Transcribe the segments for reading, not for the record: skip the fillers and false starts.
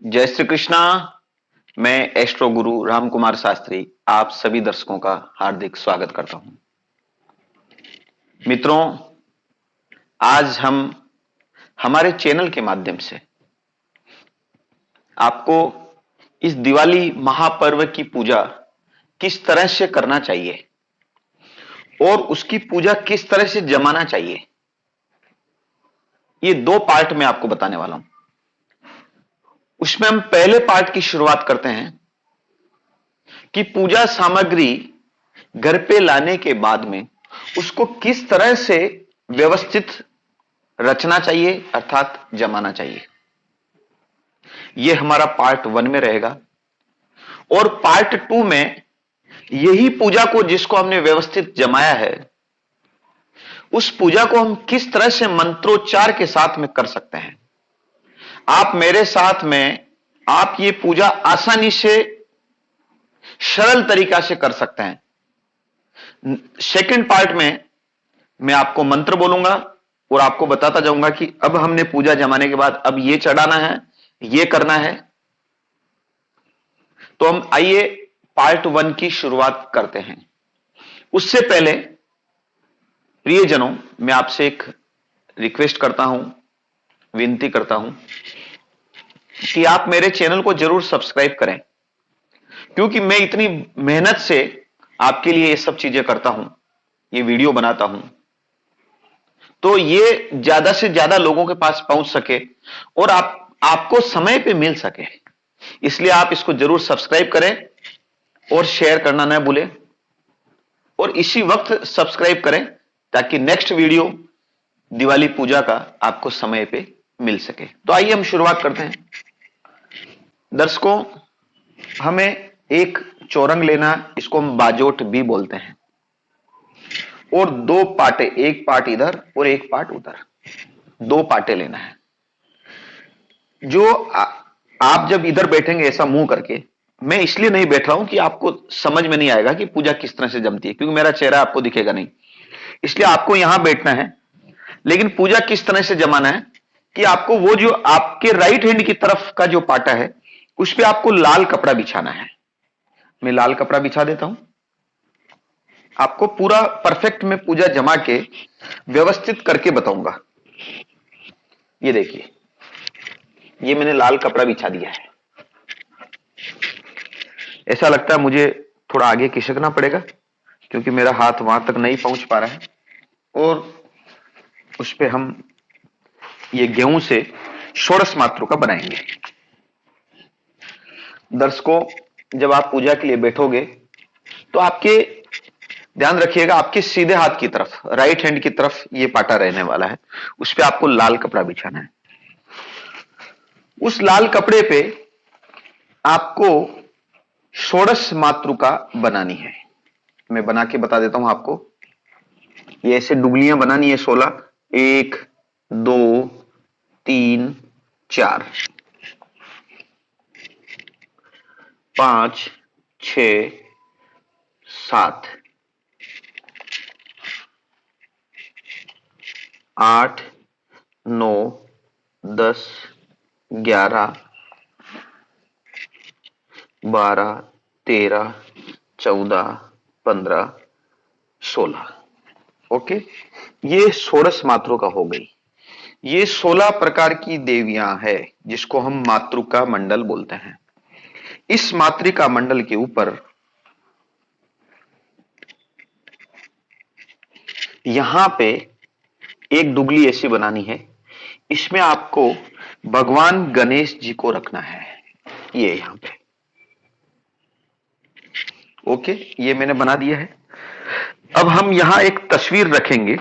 जय श्री कृष्णा। मैं एस्ट्रो गुरु राम कुमार शास्त्री आप सभी दर्शकों का हार्दिक स्वागत करता हूं। मित्रों, आज हम हमारे चैनल के माध्यम से आपको इस दिवाली महापर्व की पूजा किस तरह से करना चाहिए और उसकी पूजा किस तरह से जमाना चाहिए, ये दो पार्ट में आपको बताने वाला हूं। उसमें हम पहले पार्ट की शुरुआत करते हैं कि पूजा सामग्री घर पे लाने के बाद में उसको किस तरह से व्यवस्थित रचना चाहिए अर्थात जमाना चाहिए। यह हमारा पार्ट 1 में रहेगा और पार्ट 2 में यही पूजा को जिसको हमने व्यवस्थित जमाया है उस पूजा को हम किस तरह से मंत्रोच्चार के साथ में कर सकते हैं। आप मेरे साथ में आप ये पूजा आसानी से सरल तरीका से कर सकते हैं। सेकंड पार्ट में मैं आपको मंत्र बोलूंगा और आपको बताता जाऊंगा कि अब हमने पूजा जमाने के बाद अब ये चढ़ाना है, ये करना है। तो हम आइए पार्ट 1 की शुरुआत करते हैं। उससे पहले प्रियजनों, मैं आपसे एक रिक्वेस्ट करता हूं, विनती करता हूं कि आप मेरे चैनल को जरूर सब्सक्राइब करें, क्योंकि मैं इतनी मेहनत से आपके लिए ये सब चीजें करता हूं, ये वीडियो बनाता हूं, तो ये ज्यादा से ज्यादा लोगों के पास पहुंच सके और आपको समय पे मिल सके। इसलिए आप इसको जरूर सब्सक्राइब करें और शेयर करना न भूलें और इसी वक्त सब्सक्राइब करें ताकि नेक्स्ट वीडियो दिवाली पूजा का आपको समय पे मिल सके। तो आइए हम शुरुआत करते हैं। दर्शकों, हमें एक चौरंग लेना, इसको हम बाजोट भी बोलते हैं, और दो पाटे, एक पाट इधर और एक पाट उधर, दो पाटे लेना है। जो आप जब इधर बैठेंगे ऐसा मुंह करके, मैं इसलिए नहीं बैठ रहा हूं कि आपको समझ में नहीं आएगा कि पूजा किस तरह से जमती है, क्योंकि मेरा चेहरा आपको दिखेगा नहीं, इसलिए आपको यहां बैठना है। लेकिन पूजा किस तरह से जमाना है कि आपको वो जो आपके राइट हैंड की तरफ का जो पाटा है उस पर आपको लाल कपड़ा बिछाना है। मैं लाल कपड़ा बिछा देता हूं, आपको पूरा परफेक्ट में पूजा जमा के व्यवस्थित करके बताऊंगा। ये देखिए, ये मैंने लाल कपड़ा बिछा दिया है। ऐसा लगता है मुझे थोड़ा आगे खिसकना पड़ेगा क्योंकि मेरा हाथ वहां तक नहीं पहुंच पा रहा है, और उस पे हम ये गेहूं से षोडश मातृका बनाएंगे। दर्शकों, जब आप पूजा के लिए बैठोगे तो आपके ध्यान रखिएगा, आपके सीधे हाथ की तरफ, राइट हैंड की तरफ ये पाटा रहने वाला है, उस पे आपको लाल कपड़ा बिछाना है। उस लाल कपड़े पे आपको षोडश मातृका बनानी है। मैं बना के बता देता हूं आपको। ये ऐसे डुगलियां बनानी है 16, 1 2 3 4 5 6 7 8 9 10 11 12 13 14 15 16। ओके, ये षोडश मातृका हो गई। ये 16 प्रकार की देवियां हैं जिसको हम मातृका मंडल बोलते हैं। इस मातृका मंडल के ऊपर यहां पे एक डुगली ऐसी बनानी है, इसमें आपको भगवान गणेश जी को रखना है। ये यहां पे ओके, ये मैंने बना दिया है। अब हम यहां एक तस्वीर रखेंगे।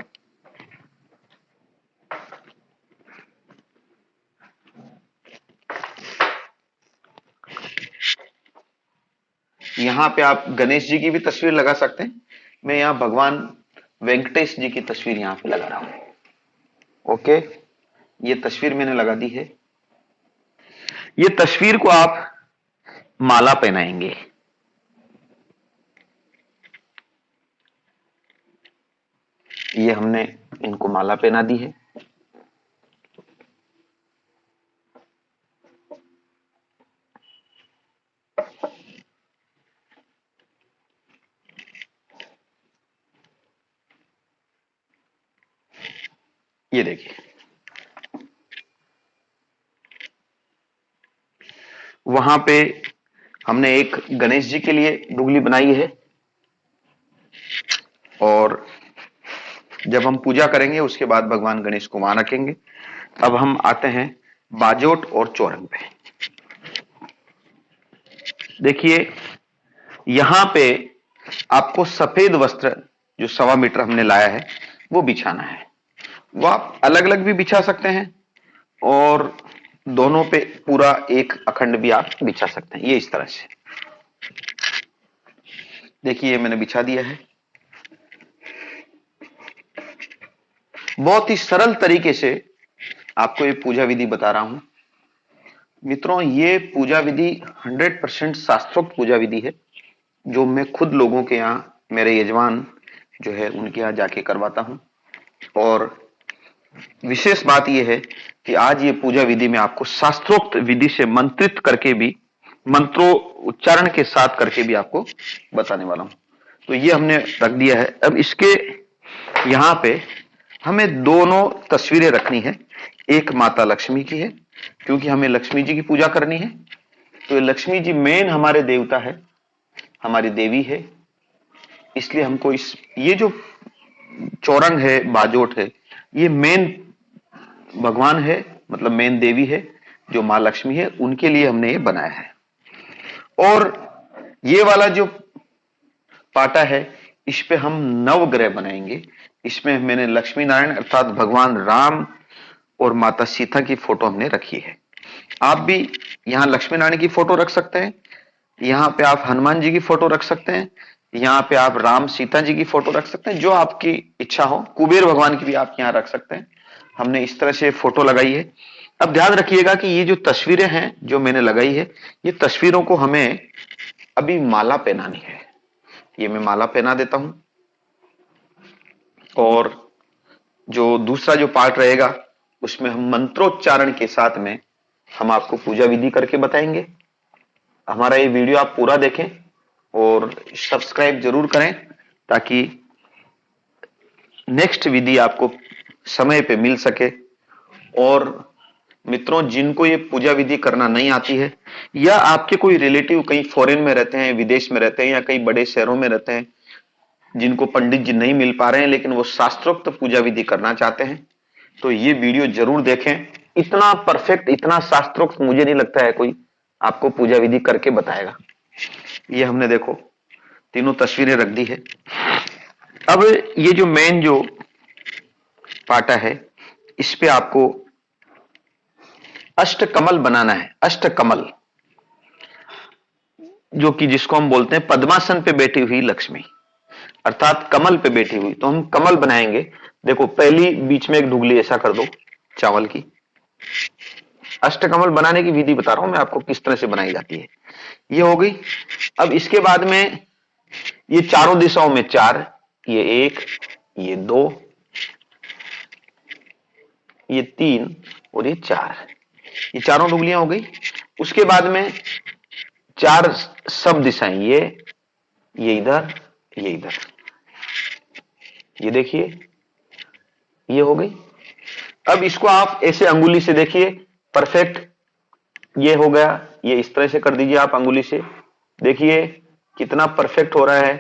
यहां पे आप गणेश जी की भी तस्वीर लगा सकते हैं। मैं यहां भगवान वेंकटेश जी की तस्वीर यहां पे लगा रहा हूं। ओके, ये तस्वीर मैंने लगा दी है। ये तस्वीर को आप माला पहनाएंगे। ये हमने इनको माला पहना दी है। ये देखिए, वहां पे हमने एक गणेश जी के लिए डुगली बनाई है, और जब हम पूजा करेंगे उसके बाद भगवान गणेश को वहां रखेंगे। अब हम आते हैं बाजोट और चौरंग पे। देखिए, यहां पे आपको सफेद वस्त्र जो 1.25 मीटर हमने लाया है वो बिछाना है। वो आप अलग अलग भी बिछा सकते हैं, और दोनों पे पूरा एक अखंड भी आप बिछा सकते हैं। ये इस तरह से देखिए, मैंने बिछा दिया है। बहुत ही सरल तरीके से आपको ये पूजा विधि बता रहा हूं मित्रों। ये पूजा विधि 100% शास्त्रोक्त पूजा विधि है, जो मैं खुद लोगों के यहाँ, मेरे यजमान जो है उनके यहाँ जाके करवाता हूं। और विशेष बात यह है कि आज ये पूजा विधि में आपको शास्त्रोक्त विधि से मंत्रित करके भी, मंत्रों उच्चारण के साथ करके भी आपको बताने वाला हूं। तो ये हमने रख दिया है। अब इसके यहां पे हमें दोनों तस्वीरें रखनी है। एक माता लक्ष्मी की है, क्योंकि हमें लक्ष्मी जी की पूजा करनी है। तो लक्ष्मी जी मेन हमारे देवता है, हमारी देवी है, इसलिए हमको ये जो चौरंग है, बाजोट है, ये मेन भगवान है, मतलब मेन देवी है जो मां लक्ष्मी है, उनके लिए हमने ये बनाया है। और ये वाला जो पाटा है, इस पे हम नवग्रह बनाएंगे। इसमें मैंने लक्ष्मी नारायण अर्थात भगवान राम और माता सीता की फोटो हमने रखी है। आप भी यहां लक्ष्मी नारायण की फोटो रख सकते हैं, यहां पे आप हनुमान जी की फोटो रख सकते हैं, यहां पे आप राम सीता जी की फोटो रख सकते हैं, जो आपकी इच्छा हो। कुबेर भगवान की भी आप यहां रख सकते हैं। हमने इस तरह से फोटो लगाई है। अब ध्यान रखिएगा कि ये जो तस्वीरें हैं जो मैंने लगाई है, ये तस्वीरों को हमें अभी माला पहनानी है। ये मैं माला पहना देता हूं, और जो दूसरा जो पार्ट रहेगा उसमें हम मंत्रोच्चारण के साथ में हम आपको पूजा विधि करके बताएंगे। हमारा ये वीडियो आप पूरा देखें और सब्सक्राइब जरूर करें, ताकि नेक्स्ट विधि आपको समय पे मिल सके। और मित्रों, जिनको ये पूजा विधि करना नहीं आती है, या आपके कोई रिलेटिव कहीं फॉरेन में रहते हैं, विदेश में रहते हैं, या कई बड़े शहरों में रहते हैं, जिनको पंडित जी नहीं मिल पा रहे हैं लेकिन वो शास्त्रोक्त पूजा विधि करना चाहते हैं, तो ये वीडियो जरूर देखें। इतना परफेक्ट, इतना शास्त्रोक्त मुझे नहीं लगता है कोई आपको पूजा विधि करके बताएगा। ये हमने देखो तीनों तस्वीरें रख दी है। अब ये जो मेन जो पाटा है, इस पे आपको अष्टकमल बनाना है। अष्टकमल, जो कि जिसको हम बोलते हैं पद्मासन पे बैठी हुई लक्ष्मी, अर्थात कमल पे बैठी हुई। तो हम कमल बनाएंगे। देखो, पहली बीच में एक डुगली ऐसा कर दो चावल की। अष्टकमल बनाने की विधि बता रहा हूं मैं आपको, किस तरह से बनाई जाती है। ये हो गई। अब इसके बाद में ये चारों दिशाओं में 4, ये 1, ये 2, ये 3 और ये 4, ये चारों डुगलियां हो गई। उसके बाद में 4 सब दिशाएं, ये इधर, ये इधर, ये देखिए, ये हो गई। अब इसको आप ऐसे अंगुली से देखिए, परफेक्ट ये हो गया। ये इस तरह से कर दीजिए आप अंगुली से, देखिए कितना परफेक्ट हो रहा है।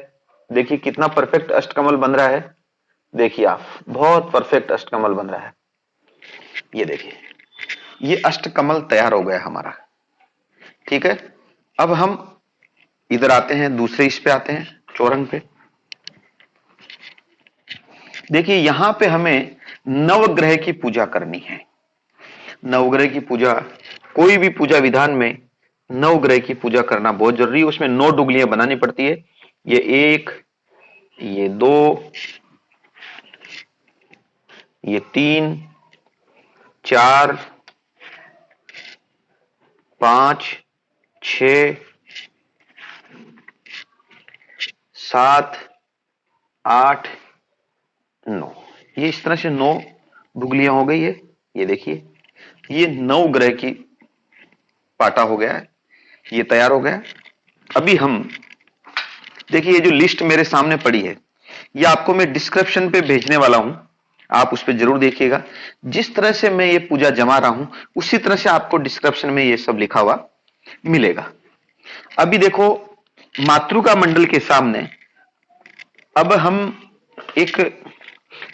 देखिए कितना परफेक्ट अष्टकमल बन रहा है। देखिए आप, बहुत परफेक्ट अष्टकमल बन रहा है। ये देखिए, ये अष्टकमल तैयार हो गया हमारा। ठीक है। अब हम इधर आते हैं, दूसरे इस पे आते हैं, चौरंग पे। देखिए, यहां पे हमें नवग्रह की पूजा करनी है। नवग्रह की पूजा, कोई भी पूजा विधान में नवग्रह की पूजा करना बहुत जरूरी है। उसमें 9 डुगलियां बनानी पड़ती है। ये 1, ये 2, ये 3, 4, 5, 6, 7, 8, 9, ये इस तरह से 9 डुगलियां हो गई है। ये देखिए, ये 9 ग्रह की पाटा हो गया है, ये तैयार हो गया। अभी हम देखिए, ये जो लिस्ट मेरे सामने पड़ी है, ये आपको मैं डिस्क्रिप्शन पे भेजने वाला हूं। आप उस पर जरूर देखिएगा। जिस तरह से मैं ये पूजा जमा रहा हूं उसी तरह से आपको डिस्क्रिप्शन में ये सब लिखा हुआ मिलेगा। अभी देखो, मातृका मंडल के सामने अब हम एक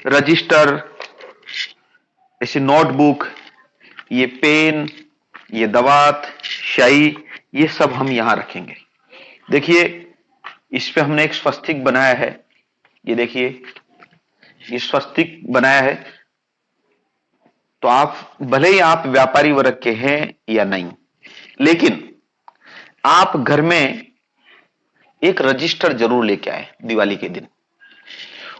रजिस्टर, ऐसे नोटबुक, ये पेन, ये दवात, स्याही, ये सब हम यहां रखेंगे। देखिए, इस पे हमने एक स्वस्तिक बनाया है। ये देखिए, ये स्वस्तिक बनाया है। तो आप भले ही आप व्यापारी वर्ग के हैं या नहीं, लेकिन आप घर में एक रजिस्टर जरूर लेके आए दिवाली के दिन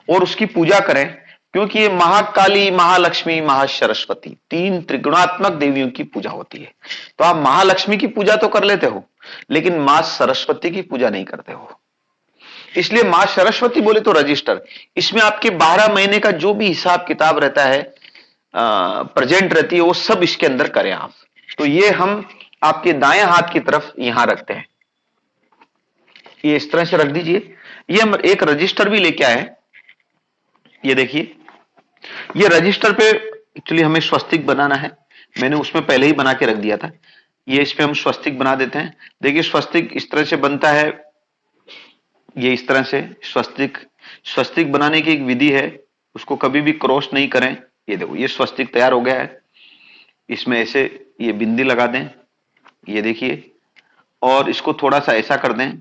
और उसकी पूजा करें, क्योंकि ये महाकाली, महालक्ष्मी, महासरस्वती, तीन त्रिगुणात्मक देवियों की पूजा होती है। तो आप महालक्ष्मी की पूजा तो कर लेते हो, लेकिन मां सरस्वती की पूजा नहीं करते हो। इसलिए मां सरस्वती बोले तो रजिस्टर, इसमें आपके 12 महीने का जो भी हिसाब किताब रहता है, प्रेजेंट रहती है, वो सब इसके अंदर करें आप। तो ये हम आपके दाएं हाथ की तरफ यहां रखते हैं। ये इस तरह से रख दीजिए। ये हम एक रजिस्टर भी लेके आए। ये देखिए, ये रजिस्टर पे एक्चुअली हमें स्वस्तिक बनाना है। मैंने उसमें पहले ही बना के रख दिया था। ये इस पे हम स्वस्तिक बना देते हैं। देखिए, स्वस्तिक इस तरह से बनता है। ये इस तरह से स्वस्तिक, स्वस्तिक बनाने की एक विधि है, उसको कभी भी क्रॉस नहीं करें। ये देखो, ये स्वस्तिक तैयार हो गया है। इसमें ऐसे ये बिंदी लगा दें, ये देखिए, और इसको थोड़ा सा ऐसा कर दें।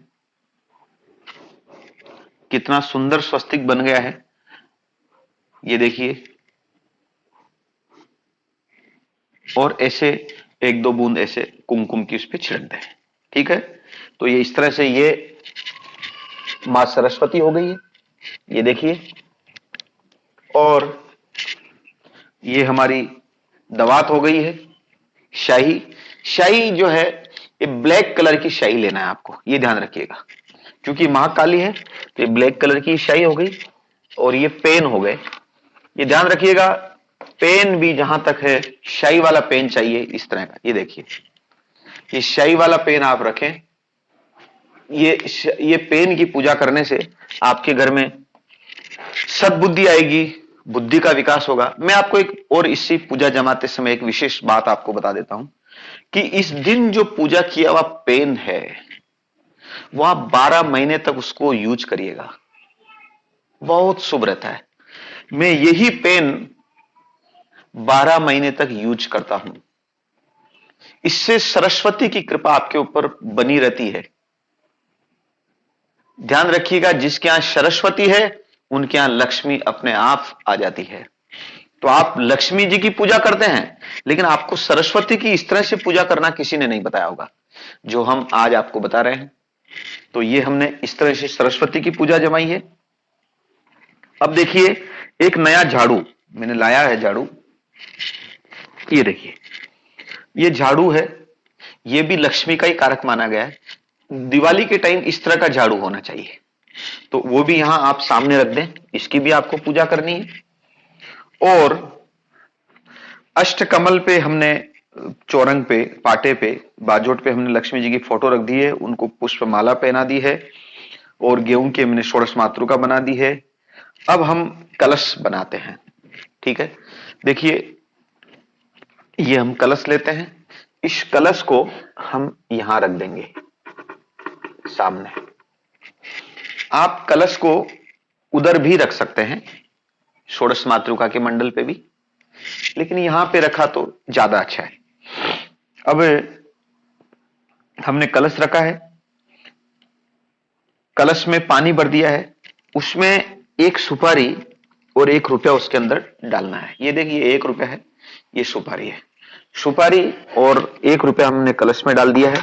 कितना सुंदर स्वस्तिक बन गया है, ये देखिए। और ऐसे एक दो बूंद ऐसे कुमकुम की उस पर छिड़क दें। ठीक है, तो ये इस तरह से ये मां सरस्वती हो गई है, ये देखिए। और ये हमारी दवात हो गई है। शाही, शाही जो है ये ब्लैक कलर की शाही लेना है आपको, ये ध्यान रखिएगा, क्योंकि महाकाली है तो ये ब्लैक कलर की शाही हो गई। और ये पेन हो गए, ये ध्यान रखिएगा। पेन भी जहां तक है, शाही वाला पेन चाहिए इस तरह का। ये देखिए, ये शाही वाला पेन आप रखें। ये पेन की पूजा करने से आपके घर में सद्बुद्धि आएगी, बुद्धि का विकास होगा। मैं आपको एक और इसी पूजा जमाते समय एक विशेष बात आपको बता देता हूं कि इस दिन जो पूजा किया हुआ पेन है, वो आप 12 महीने तक उसको यूज करिएगा, बहुत शुभ रहता है। मैं यही पेन 12 महीने तक यूज करता हूं। इससे सरस्वती की कृपा आपके ऊपर बनी रहती है। ध्यान रखिएगा, जिसके यहां सरस्वती है उनके यहां लक्ष्मी अपने आप आ जाती है। तो आप लक्ष्मी जी की पूजा करते हैं, लेकिन आपको सरस्वती की इस तरह से पूजा करना किसी ने नहीं बताया होगा, जो हम आज आपको बता रहे हैं। तो ये हमने इस तरह से सरस्वती की पूजा जमाई है। अब देखिए, एक नया झाड़ू मैंने लाया है। झाड़ू, ये देखिए, ये झाड़ू है। ये भी लक्ष्मी का ही कारक माना गया है। दिवाली के टाइम इस तरह का झाड़ू होना चाहिए। तो वो भी यहां आप सामने रख दें, इसकी भी आपको पूजा करनी है। और अष्टकमल पे हमने, चौरंग पे, पाटे पे, बाजोट पे हमने लक्ष्मी जी की फोटो रख दी है, उनको पुष्प माला पहना दी है। और गेहूं की हमने षोडश मातृका बना दी है। अब हम कलश बनाते हैं। ठीक है, देखिए, ये हम कलश लेते हैं। इस कलश को हम यहां रख देंगे सामने। आप कलश को उधर भी रख सकते हैं, षोडश मातृका के मंडल पे भी, लेकिन यहां पे रखा तो ज्यादा अच्छा है। अब हमने कलश रखा है, कलश में पानी भर दिया है, उसमें एक सुपारी और 1 रुपया उसके अंदर डालना है। ये देखिए, 1 रुपया है, ये सुपारी है। सुपारी और 1 रुपया हमने कलश में डाल दिया है।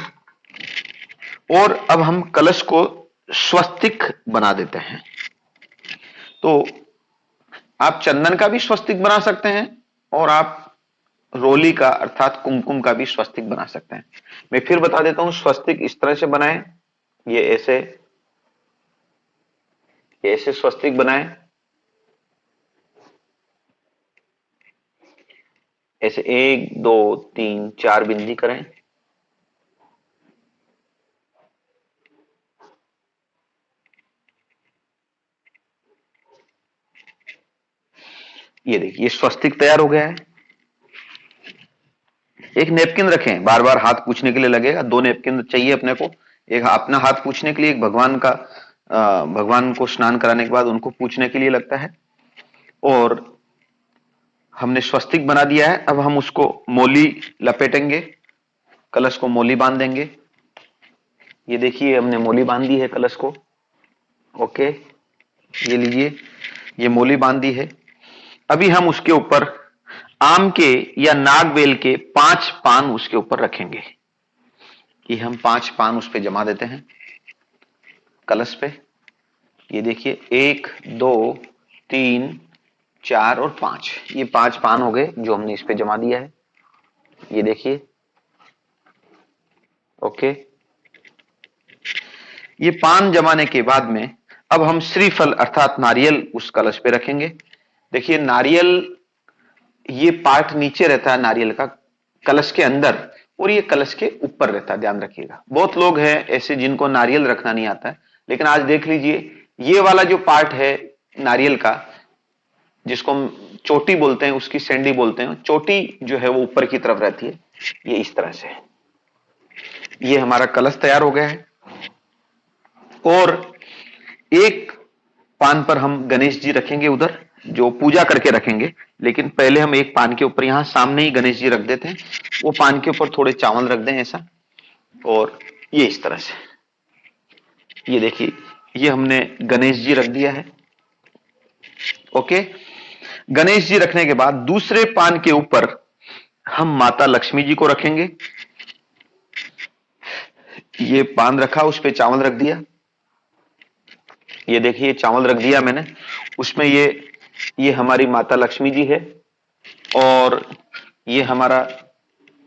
और अब हम कलश को स्वस्तिक बना देते हैं। तो आप चंदन का भी स्वस्तिक बना सकते हैं, और आप रोली का अर्थात कुमकुम का भी स्वस्तिक बना सकते हैं। मैं फिर बता देता हूं, स्वस्तिक इस तरह से बनाएं। ये ऐसे, ऐसे स्वस्तिक बनाएं, ऐसे 1 2 3 4 बिंदी करें। ये देखिए ये स्वस्तिक तैयार हो गया है। एक नेपकिन रखें, बार बार हाथ पूछने के लिए लगेगा, 2 नेपकिन चाहिए अपने को, एक अपना हाथ पूछने के लिए, एक भगवान का, भगवान को स्नान कराने के बाद उनको पूछने के लिए लगता है। और हमने स्वस्तिक बना दिया है, अब हम उसको मोली लपेटेंगे, कलश को मोली बांध देंगे। ये देखिए हमने मोली बांध दी है कलश को। ओके, ये लीजिए, ये मोली बांध दी है। अभी हम उसके ऊपर आम के या नागबेल के 5 पान उसके ऊपर रखेंगे। कि हम 5 पान उस पर जमा देते हैं कलश पे। ये देखिए 1 2 3 4 और 5, ये 5 पान हो गए जो हमने इस पे जमा दिया है। ये देखिए, ओके। ये पान जमाने के बाद में अब हम श्रीफल अर्थात नारियल उस कलश पे रखेंगे। देखिए नारियल, ये पार्ट नीचे रहता है नारियल का कलश के अंदर, और ये कलश के ऊपर रहता है, ध्यान रखिएगा। बहुत लोग हैं ऐसे जिनको नारियल रखना नहीं आता है, लेकिन आज देख लीजिए ये वाला जो पार्ट है नारियल का, जिसको हम चोटी बोलते हैं, उसकी सैंडी बोलते हैं, चोटी जो है वो ऊपर की तरफ रहती है। ये इस तरह से, ये हमारा कलश तैयार हो गया है। और एक पान पर हम गणेश जी रखेंगे उधर, जो पूजा करके रखेंगे, लेकिन पहले हम एक पान के ऊपर यहां सामने ही गणेश जी रख देते हैं। वो पान के ऊपर थोड़े चावल रख दें ऐसा, और ये इस तरह से। ये देखिए ये हमने गणेश जी रख दिया है। ओके, गणेश जी रखने के बाद दूसरे पान के ऊपर हम माता लक्ष्मी जी को रखेंगे। ये पान रखा, उस पे चावल रख दिया। ये देखिए चावल रख दिया मैंने, उसमें ये हमारी माता लक्ष्मी जी है, और ये हमारा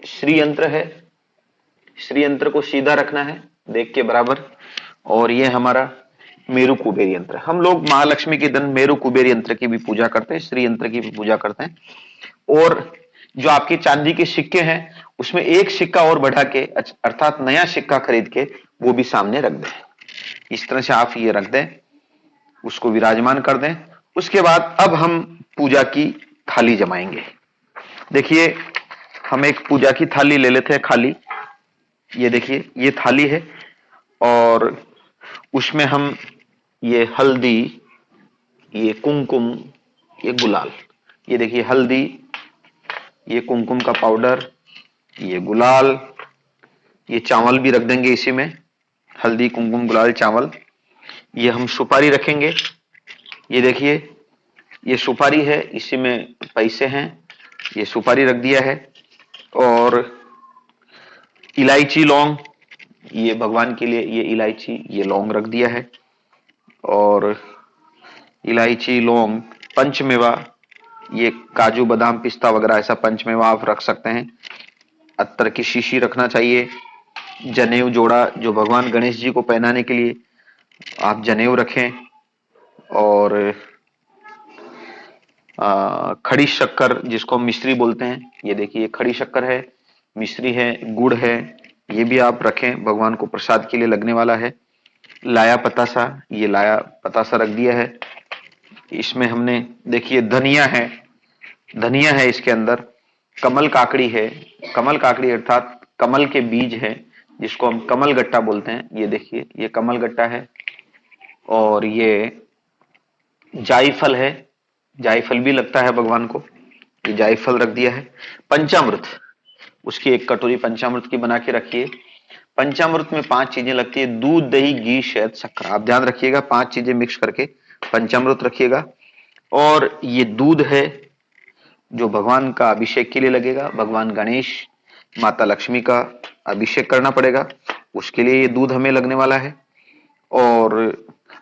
श्री यंत्र है। श्री यंत्र को सीधा रखना है देख के बराबर। और ये हमारा मेरु कुबेर यंत्र। हम लोग महालक्ष्मी के दिन मेरु कुबेर यंत्र की भी पूजा करते हैं, श्री यंत्र की भी पूजा करते हैं। और जो आपके चांदी के सिक्के हैं उसमें एक सिक्का और बढ़ा के, अर्थात नया सिक्का खरीद के वो भी सामने रख दें। इस तरह से आप ये रख दें, उसको विराजमान कर दें। उसके बाद अब हम पूजा की थाली जमाएंगे। देखिए हम एक पूजा की थाली ले लेते हैं खाली। ये देखिए ये थाली है, और उसमें हम ये हल्दी, ये कुमकुम, ये गुलाल, ये देखिए हल्दी, ये कुमकुम का पाउडर, ये गुलाल, ये चावल भी रख देंगे इसी में, हल्दी कुमकुम गुलाल चावल। ये हम सुपारी रखेंगे। ये देखिए ये सुपारी है, इसी में पैसे हैं, ये सुपारी रख दिया है। और इलायची लौंग, ये भगवान के लिए ये इलायची, ये लौंग रख दिया है। और इलायची लौंग, पंचमेवा, ये काजू बादाम पिस्ता वगैरह ऐसा पंचमेवा आप रख सकते हैं। अत्तर की शीशी रखना चाहिए। जनेऊ जोड़ा, जो भगवान गणेश जी को पहनाने के लिए आप जनेऊ रखें। और खड़ी शक्कर, जिसको हम मिश्री बोलते हैं, ये देखिए खड़ी शक्कर है, मिश्री है, गुड़ है, ये भी आप रखें, भगवान को प्रसाद के लिए लगने वाला है। लाया पतासा, ये लाया पतासा रख दिया है। इसमें हमने देखिए धनिया है, धनिया है इसके अंदर। कमल काकड़ी है, कमल काकड़ी अर्थात कमल के बीज है, जिसको हम कमल गट्टा बोलते हैं। ये देखिए ये कमल गट्टा है। और ये जायफल है, जायफल भी लगता है भगवान को, ये जायफल रख दिया है। पंचामृत, उसकी एक कटोरी पंचामृत की बना के रखिए। पंचामृत में 5 चीजें लगती है, दूध दही घी शहद शक्कर। आप ध्यान रखिएगा 5 चीजें मिक्स करके पंचामृत रखिएगा। और ये दूध है जो भगवान का अभिषेक के लिए लगेगा, भगवान गणेश माता लक्ष्मी का अभिषेक करना पड़ेगा, उसके लिए ये दूध हमें लगने वाला है। और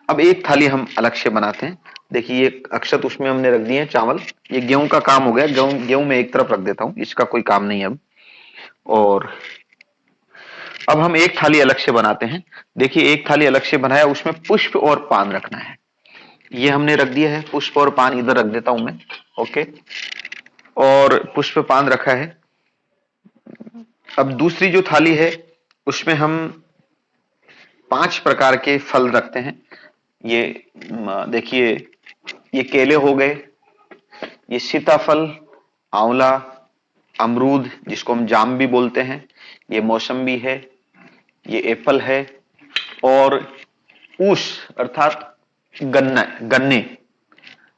अब एक थाली हम अलग से बनाते हैं। देखिए ये अक्षत उसमें हमने रख दिए हैं चावल, ये गेहूं का काम हो गया, गेहूं में एक तरफ रख देता हूं, इसका कोई काम नहीं है अब। और अब हम एक थाली अलग से बनाते हैं। देखिए एक थाली अलग से बनाया, उसमें पुष्प और पान रखना है। ये हमने रख दिया है, पुष्प और पान इधर रख देता हूं मैं। ओके, और पुष्प पान रखा है। अब दूसरी जो थाली है उसमें हम 5 प्रकार के फल रखते हैं। ये देखिए ये केले हो गए, ये सीताफल, आंवला, अमरूद जिसको हम जाम भी बोलते हैं, ये मौसम्बी है, ये एप्पल है, और ऊस अर्थात गन्ने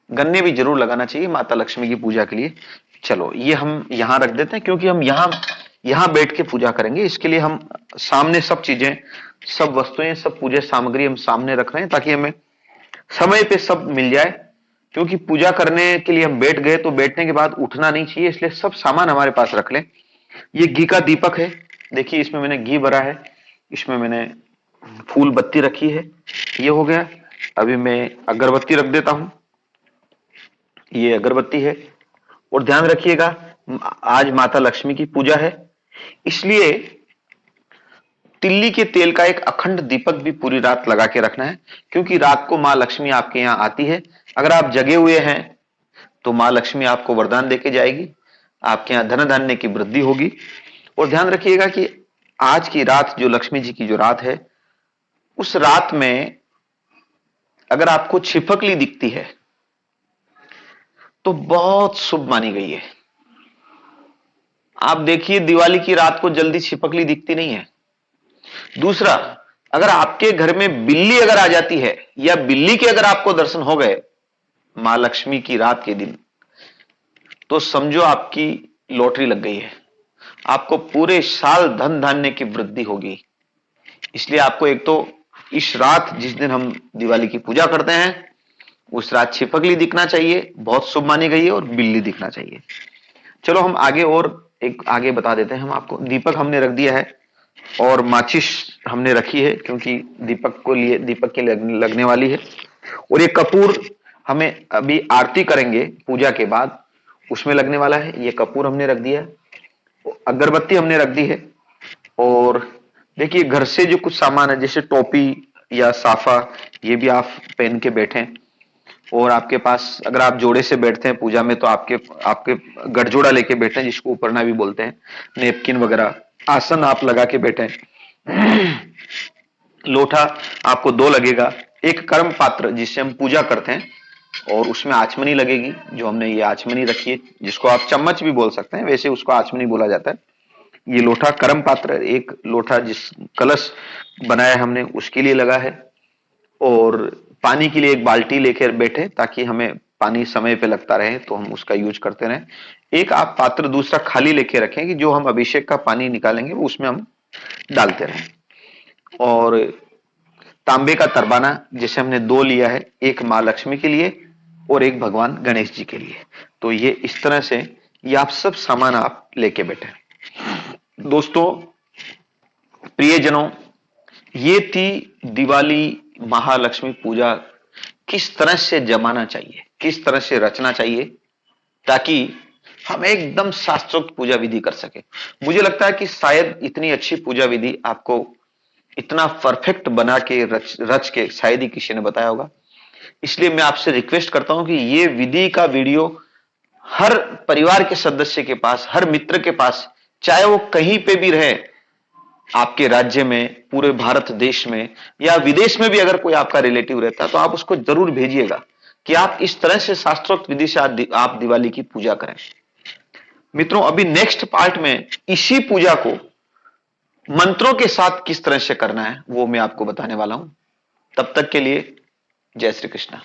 गन्ने भी जरूर लगाना चाहिए माता लक्ष्मी की पूजा के लिए। चलो ये हम यहां रख देते हैं, क्योंकि हम यहां बैठ के पूजा करेंगे, इसके लिए हम सामने सब चीजें, सब वस्तुएं, सब पूजा सामग्री हम सामने रख रहे हैं ताकि हमें समय पे सब मिल जाए। क्योंकि पूजा करने के लिए हम बैठ गए तो बैठने के बाद उठना नहीं चाहिए, इसलिए सब सामान हमारे पास रख लें। ये घी का दीपक है, देखिए इसमें मैंने घी भरा है, इसमें मैंने फूल बत्ती रखी है, ये हो गया। अभी मैं अगरबत्ती रख देता हूं, ये अगरबत्ती है। और ध्यान रखिएगा आज माता लक्ष्मी की पूजा है, इसलिए तिल्ली के तेल का एक अखंड दीपक भी पूरी रात लगा के रखना है, क्योंकि रात को मां लक्ष्मी आपके यहां आती है। अगर आप जगे हुए हैं तो मां लक्ष्मी आपको वरदान देके जाएगी, आपके यहां धन धान्य की वृद्धि होगी। और ध्यान रखिएगा कि आज की रात, जो लक्ष्मी जी की जो रात है, उस रात में अगर आपको छिपकली दिखती है तो बहुत शुभ मानी गई है। आप देखिए दिवाली की रात को जल्दी छिपकली दिखती नहीं है। दूसरा, अगर आपके घर में बिल्ली अगर आ जाती है, या बिल्ली के अगर आपको दर्शन हो गए मां लक्ष्मी की रात के दिन, तो समझो आपकी लॉटरी लग गई है, आपको पूरे साल धन धान्य की वृद्धि होगी। इसलिए आपको एक तो इस रात, जिस दिन हम दिवाली की पूजा करते हैं, उस रात छिपकली दिखना चाहिए, बहुत शुभ मानी गई है, और बिल्ली दिखना चाहिए। चलो हम आगे और एक आगे बता देते हैं। हम आपको दीपक हमने रख दिया है, और माचिस हमने रखी है, क्योंकि दीपक के लगने वाली है। और ये कपूर हमें अभी आरती करेंगे पूजा के बाद, उसमें लगने वाला है। ये कपूर हमने रख दिया है, अगरबत्ती हमने रख दी है। और देखिए घर से जो कुछ सामान है, जैसे टोपी या साफा, ये भी आप पहन के बैठे। और आपके पास अगर आप जोड़े से बैठते हैं पूजा में, तो आपके गठजोड़ा लेके बैठे, जिसको उपरना भी बोलते हैं, नेपकिन वगैरह, आसन आप लगा के बैठे। लोटा आपको 2 लगेगा, एक कर्म पात्र जिससे हम पूजा करते हैं, और उसमें आचमनी लगेगी, जो हमने ये आचमनी रखी है, जिसको आप चम्मच भी बोल सकते हैं, वैसे उसको आचमनी बोला जाता है। ये लोटा कर्म पात्र, एक लोटा जिस कलश बनाया हमने उसके लिए लगा है। और पानी के लिए एक बाल्टी लेकर बैठे, ताकि हमें पानी समय पे लगता रहे, तो हम उसका यूज करते रहें। एक आप पात्र दूसरा खाली लेके रखें, कि जो हम अभिषेक का पानी निकालेंगे वो उसमें हम डालते रहें। और तांबे का तरबाना जैसे हमने 2 लिया है, एक मां लक्ष्मी के लिए और एक भगवान गणेश जी के लिए। तो ये इस तरह से ये आप सब सामान आप लेके बैठे। दोस्तों, प्रियजनों, ये थी दिवाली महालक्ष्मी पूजा किस तरह से जमाना चाहिए, किस तरह से रचना चाहिए, ताकि हम एकदम शास्त्रोक्त पूजा विधि कर सके। मुझे लगता है कि शायद इतनी अच्छी पूजा विधि आपको इतना परफेक्ट बना के रच के शायद ही किसी ने बताया होगा। इसलिए मैं आपसे रिक्वेस्ट करता हूं कि ये विधि का वीडियो हर परिवार के सदस्य के पास, हर मित्र के पास, चाहे वो कहीं पे भी रहे, आपके राज्य में, पूरे भारत देश में, या विदेश में भी अगर कोई आपका रिलेटिव रहता है, तो आप उसको जरूर भेजिएगा कि आप इस तरह से शास्त्रोक्त विधि से आप दिवाली की पूजा करें। मित्रों, अभी नेक्स्ट पार्ट में इसी पूजा को मंत्रों के साथ किस तरह से करना है वो मैं आपको बताने वाला हूं। तब तक के लिए जय श्री कृष्णा।